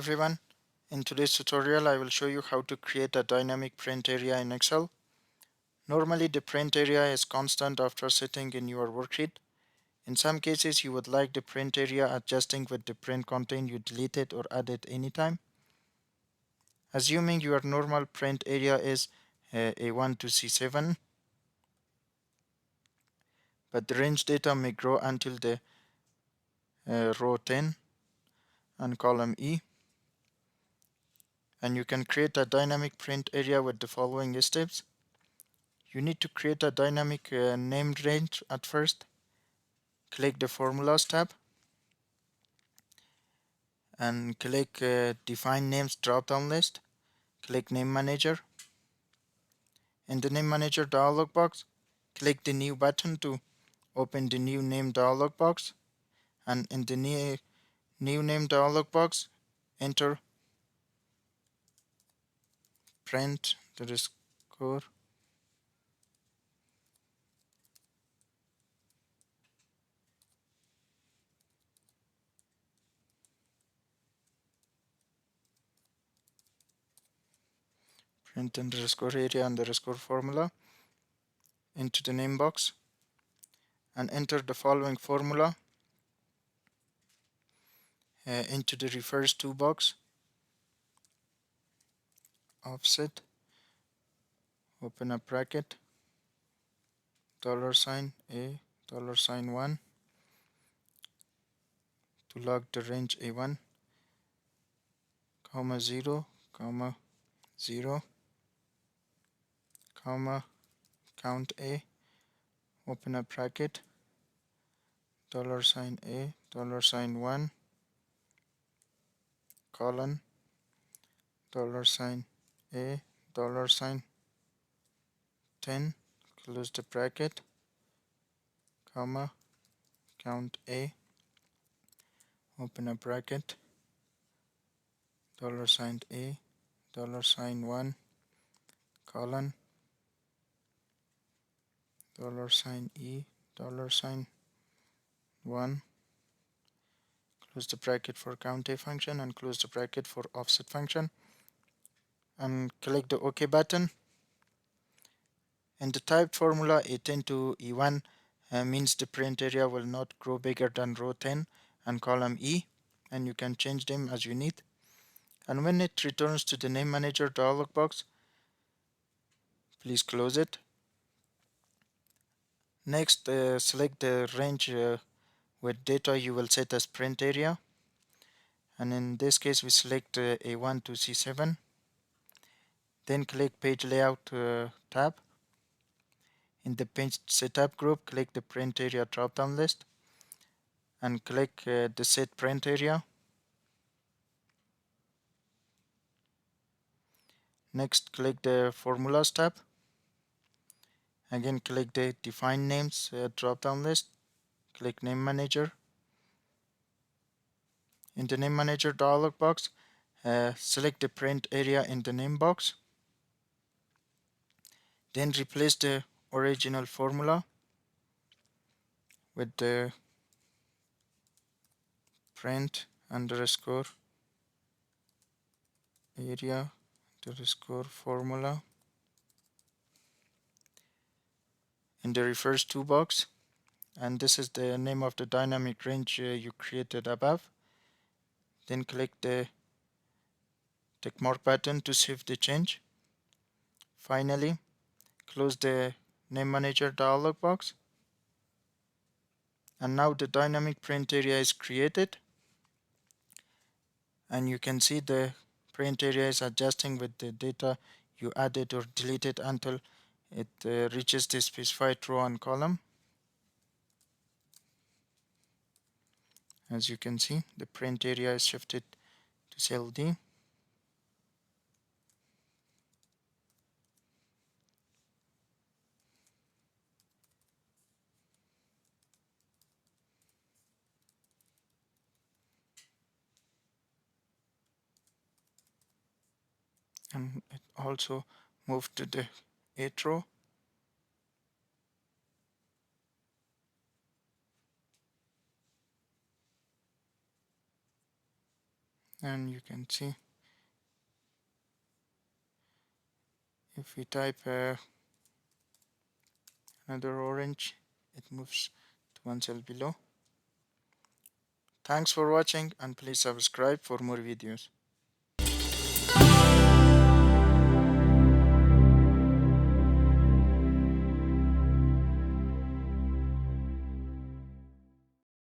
everyone. In today's tutorial, I will show you how to create a dynamic print area in Excel. Normally, the print area is constant after setting in your worksheet. In some cases, you would like the print area adjusting with the print content you deleted or added anytime. Assuming your normal print area is A1 to C7, but the range data may grow until the row 10 and column E. And you can create a dynamic print area with the following steps. You need to create a dynamic named range at first. Click the Formulas tab and click Define Names drop-down list. Click Name Manager. In the Name Manager dialog box, click the New button to open the New Name dialog box. And in the New Name dialog box, enter print underscore print underscore area underscore formula into the name box and enter the following formula into the refers to box. Offset, open a bracket, $A, $1 to log the range A1, comma 0, comma 0, comma count A, open a bracket, $A, $1, colon, $A, $10, close the bracket, comma, count A, open a bracket, $A, $1, colon, $E, $1, close the bracket for count A function and close the bracket for offset function, and click the OK button. In the typed formula, A10 to E1 means the print area will not grow bigger than row 10 and column E, and you can change them as you need. And when it returns to the Name Manager dialog box, please close it. Next, select the range with data you will set as print area, and in this case we select A1 to C7. Then click Page Layout tab. In the Page Setup group, click the Print Area drop-down list and click the Set Print Area. Next, click the Formulas tab. Again, click the Define Names drop-down list. Click Name Manager. In the Name Manager dialog box, select the print area in the name box. Then replace the original formula with the print underscore area underscore formula in the refers to box, and this is the name of the dynamic range you created above. Then click the tick mark button to save the change. Finally, close the Name Manager dialog box, and now the dynamic print area is created, and you can see the print area is adjusting with the data you added or deleted until it reaches the specified row and column. As you can see, the print area is shifted to cell D. And it also moved to the 8th row. and you can see if we type another orange, it moves to one cell below. Thanks for watching, and please subscribe for more videos.